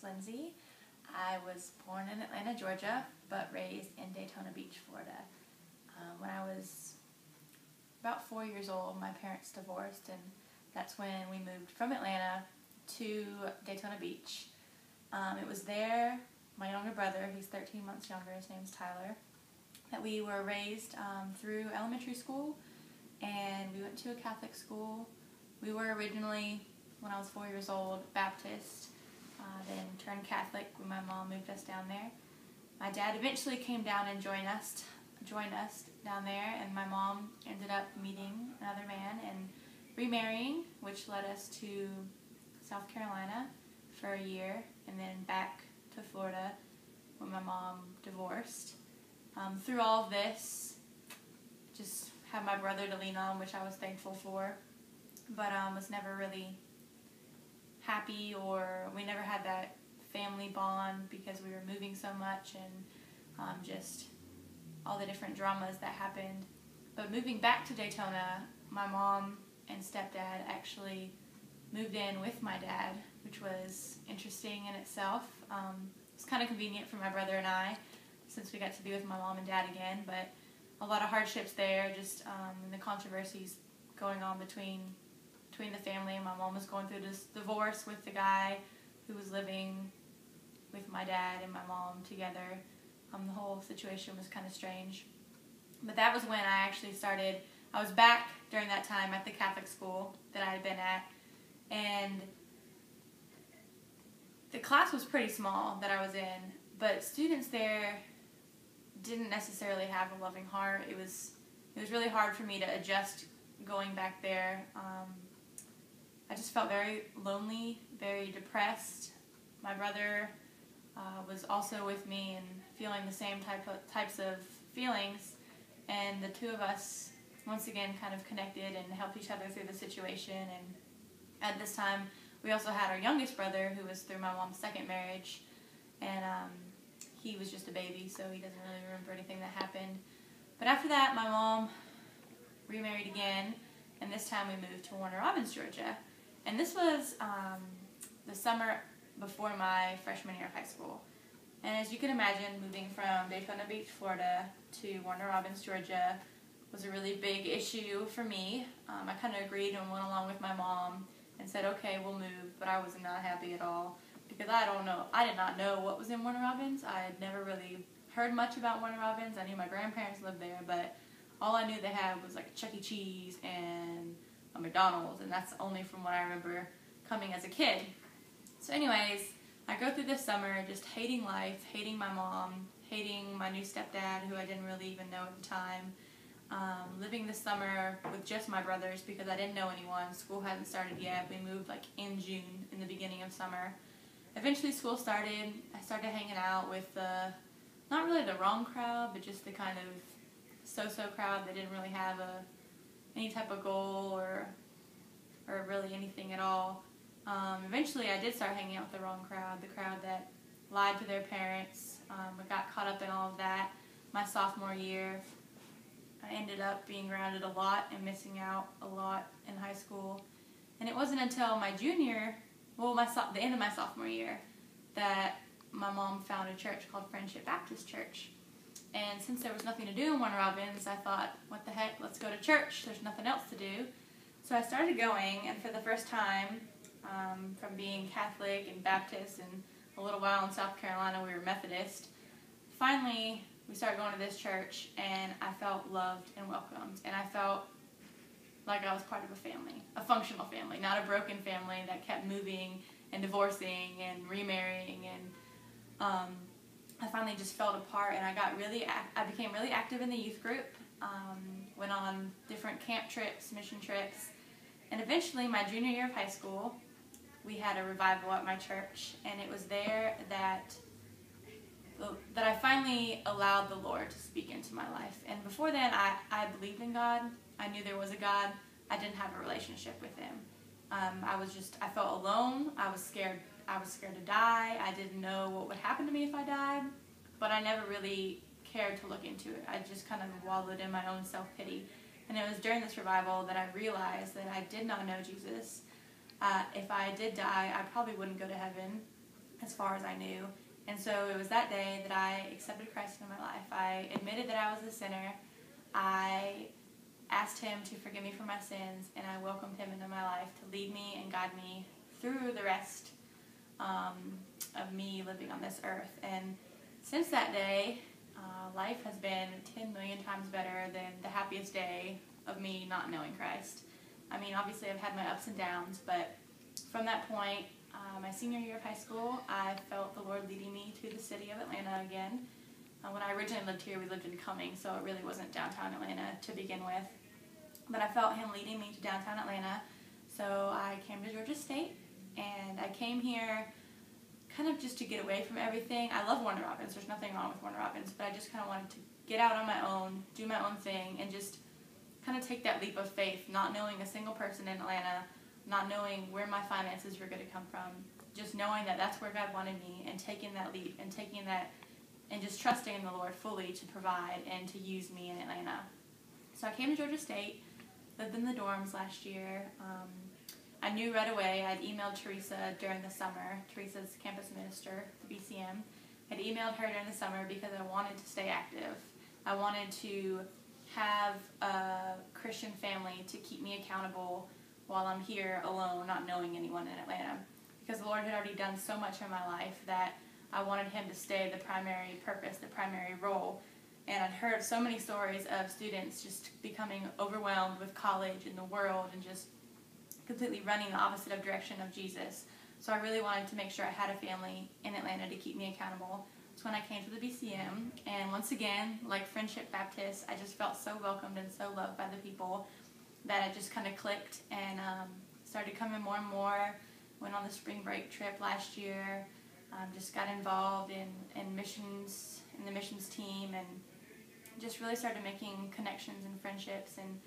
name's Lindsay. I was born in Atlanta, Georgia, but raised in Daytona Beach, Florida. When I was about 4 years old, my parents divorced, and that's when we moved from Atlanta to Daytona Beach. It was there, my younger brother, he's 13 months younger, his name's Tyler, that we were raised through elementary school, and we went to a Catholic school. We were originally, when I was 4 years old, Baptist, then turned Catholic when my mom moved us down there. My dad eventually came down and joined us down there, and my mom ended up meeting another man and remarrying, which led us to South Carolina for a year, and then back to Florida when my mom divorced. Through all of this, just had my brother to lean on, which I was thankful for, but was never really happy, or we never had that family bond because we were moving so much and just all the different dramas that happened. But moving back to Daytona, my mom and stepdad actually moved in with my dad, which was interesting in itself. It was kind of convenient for my brother and I, since we got to be with my mom and dad again, but a lot of hardships there, just and the controversies going on between the family. My mom was going through this divorce with the guy who was living with my dad and my mom together. The whole situation was kind of strange. But that was when I actually started. I was back during that time at the Catholic school that I had been at, and the class was pretty small that I was in, but students there didn't necessarily have a loving heart. It was really hard for me to adjust going back there. I just felt very lonely, very depressed. My brother was also with me and feeling the same types of feelings, and the two of us once again kind of connected and helped each other through the situation. And at this time, we also had our youngest brother, who was through my mom's second marriage, and he was just a baby, so he doesn't really remember anything that happened. But after that, my mom remarried again, and this time we moved to Warner Robins, Georgia. And this was the summer before my freshman year of high school. And as you can imagine, moving from Daytona Beach, Florida to Warner Robins, Georgia was a really big issue for me. I kind of agreed and went along with my mom and said, okay, we'll move, but I was not happy at all because I did not know what was in Warner Robins. I had never really heard much about Warner Robins. I knew my grandparents lived there, but all I knew they had was like a Chuck E. Cheese and a McDonald's, and that's only from what I remember coming as a kid. So anyways, I go through this summer just hating life, hating my mom, hating my new stepdad, who I didn't really even know at the time. Living this summer with just my brothers because I didn't know anyone. School hadn't started yet. We moved like in June, in the beginning of summer. Eventually school started. I started hanging out with not really the wrong crowd, but just the kind of so-so crowd that didn't really have any type of goal or really anything at all. Eventually I did start hanging out with the wrong crowd, the crowd that lied to their parents. I got caught up in all of that. My sophomore year, I ended up being grounded a lot and missing out a lot in high school. And it wasn't until my junior, the end of my sophomore year, that my mom found a church called Friendship Baptist Church. And since there was nothing to do in Warner Robins, I thought, what the heck, let's go to church. There's nothing else to do. So I started going, and for the first time, from being Catholic and Baptist and a little while in South Carolina we were Methodist, finally we started going to this church, and I felt loved and welcomed, and I felt like I was part of a family, a functional family, not a broken family that kept moving and divorcing and remarrying. And I finally just felt a part, and I became really active in the youth group, went on different camp trips, mission trips, and eventually my junior year of high school we had a revival at my church, and it was there that I finally allowed the Lord to speak into my life. And before then, I believed in God. I knew there was a God. I didn't have a relationship with Him. I felt alone. I was scared to die. I didn't know what would happen to me if I died, but I never really cared to look into it. I just kind of wallowed in my own self-pity. And it was during this revival that I realized that I did not know Jesus. If I did die, I probably wouldn't go to heaven. as far as I knew. And so it was that day that I accepted Christ into my life. I admitted that I was a sinner. I asked him to forgive me for my sins, and I welcomed him into my life to lead me and guide me through the rest of me living on this earth. And since that day, life has been 10 million times better than the happiest day of me not knowing Christ. I mean, obviously I've had my ups and downs, but from that point, my senior year of high school, I felt the Lord leading me to the city of Atlanta again. When I originally lived here, we lived in Cumming, so it really wasn't downtown Atlanta to begin with. But I felt him leading me to downtown Atlanta, so I came to Georgia State, and I came here kind of just to get away from everything. I love Warner Robins. There's nothing wrong with Warner Robins, but I just kind of wanted to get out on my own, do my own thing, and just kind of take that leap of faith, not knowing a single person in Atlanta, not knowing where my finances were going to come from, just knowing that that's where God wanted me, and taking that leap and taking that and just trusting in the Lord fully to provide and to use me in Atlanta. So I came to Georgia State, lived in the dorms last year. I knew right away. I'd emailed Teresa during the summer. Teresa's campus minister, the BCAM. I'd emailed her during the summer because I wanted to stay active. I wanted to have a Christian family to keep me accountable while I'm here alone, not knowing anyone in Atlanta. Because the Lord had already done so much in my life that I wanted him to stay the primary purpose, the primary role. And I'd heard so many stories of students just becoming overwhelmed with college and the world and just completely running the opposite of direction of Jesus. So I really wanted to make sure I had a family in Atlanta to keep me accountable. So when I came to the BCM, and once again, like Friendship Baptist, I just felt so welcomed and so loved by the people that it just kind of clicked and started coming more and more. Went on the spring break trip last year, just got involved in missions, in the missions team, and just really started making connections and friendships, and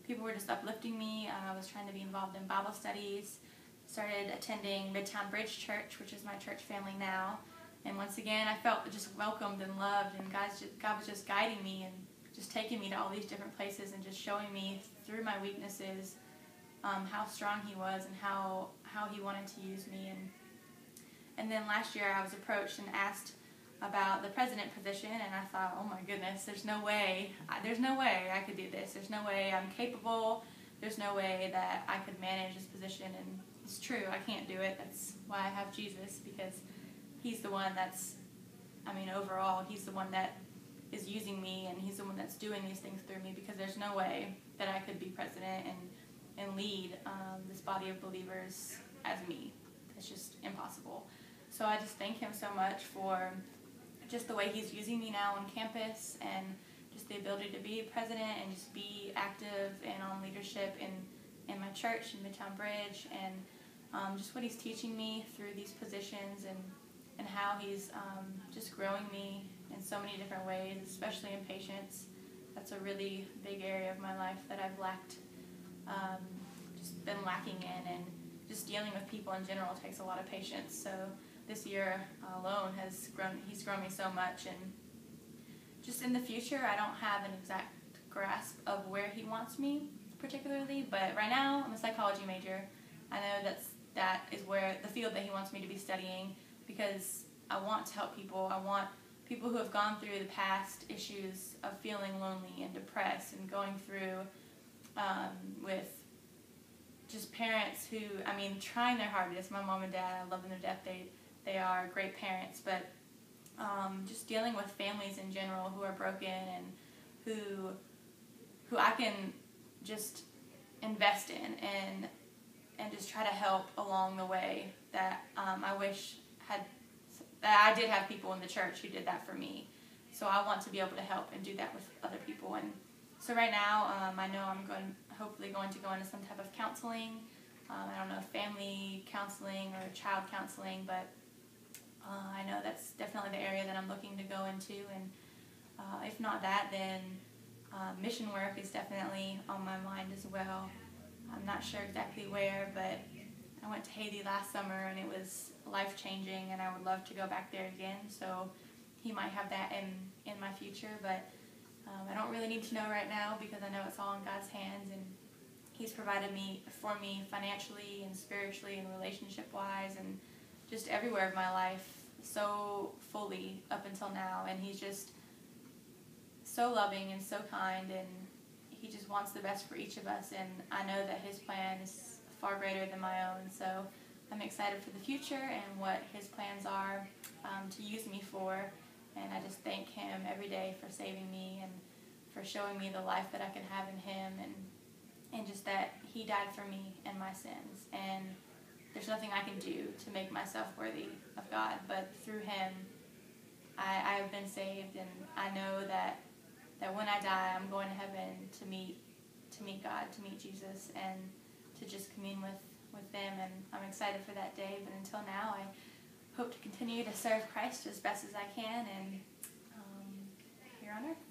people were just uplifting me. I was trying to be involved in Bible studies, started attending Midtown Bridge Church, which is my church family now, and once again I felt just welcomed and loved, and God was just guiding me and just taking me to all these different places and just showing me through my weaknesses how strong he was and how he wanted to use me. And then last year I was approached and asked about the president position, and I thought, oh my goodness, there's no way I could do this. There's no way I'm capable. There's no way that I could manage this position, and it's true, I can't do it. That's why I have Jesus, because he's the one overall, he's the one that is using me, and he's the one that's doing these things through me, because there's no way that I could be president and lead this body of believers as me. It's just impossible. So I just thank him so much for just the way he's using me now on campus, and just the ability to be president and just be active and on leadership in my church in Midtown Bridge, and just what he's teaching me through these positions, and how he's just growing me in so many different ways, especially in patience. That's a really big area of my life that I've just been lacking in, and just dealing with people in general takes a lot of patience. So this year alone he's grown me so much, and just in the future I don't have an exact grasp of where he wants me particularly, but right now I'm a psychology major. I know that is where the field that he wants me to be studying, because I want to help people. I want people who have gone through the past issues of feeling lonely and depressed and going through with just parents who, trying their hardest. My mom and dad, I love them to death. They are great parents, but just dealing with families in general who are broken, and who I can just invest in and just try to help along the way. That I wish that I did have people in the church who did that for me. So I want to be able to help and do that with other people. And so right now, I know I'm hopefully going to go into some type of counseling. I don't know if family counseling or child counseling, but I know that's definitely the area that I'm looking to go into. And if not that, then mission work is definitely on my mind as well. I'm not sure exactly where, but I went to Haiti last summer, and it was life-changing, and I would love to go back there again. So he might have that in my future, but I don't really need to know right now, because I know it's all in God's hands, and he's provided for me financially and spiritually and relationship-wise, and just everywhere of my life so fully up until now, and he's just so loving and so kind, and he just wants the best for each of us, and I know that his plan is far greater than my own, so I'm excited for the future and what his plans are to use me for, and I just thank him every day for saving me and for showing me the life that I can have in him, and just that he died for me and my sins, and there's nothing I can do to make myself worthy of God, but through him I have been saved, and I know that when I die I'm going to heaven to meet God, to meet Jesus, and to just commune with them, and I'm excited for that day. But until now, I hope to continue to serve Christ as best as I can, and here on earth.